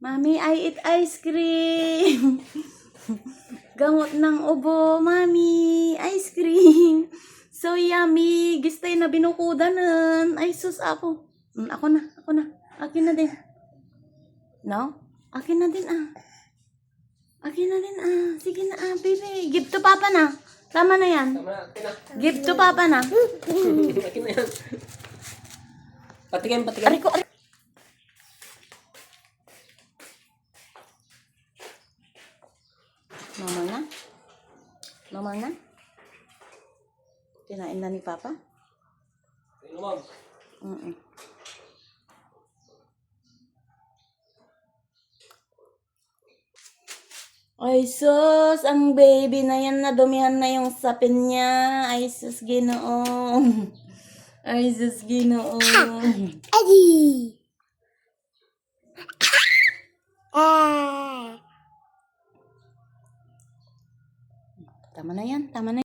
Mami, I eat ice cream. Gamot ng ubo, mami. Ice cream. So yummy. Gistay na binukudanan. Ay, sus, ako. Ako na. Akin na din. No? Akin na din, Akin na din, Sige na, baby. Give to papa na. Tama na yan. Tama na, akin na. Give to papa na. Akin na yan. Patikin. Ariko. Normal na? Kinain na ni papa? Lumag. Ay sus, ang baby na yan, nadumihan na yung sapin niya. Ay sus, Ginoo. Ay sus, Ginoo. Eddie. Tama na yan, tama na.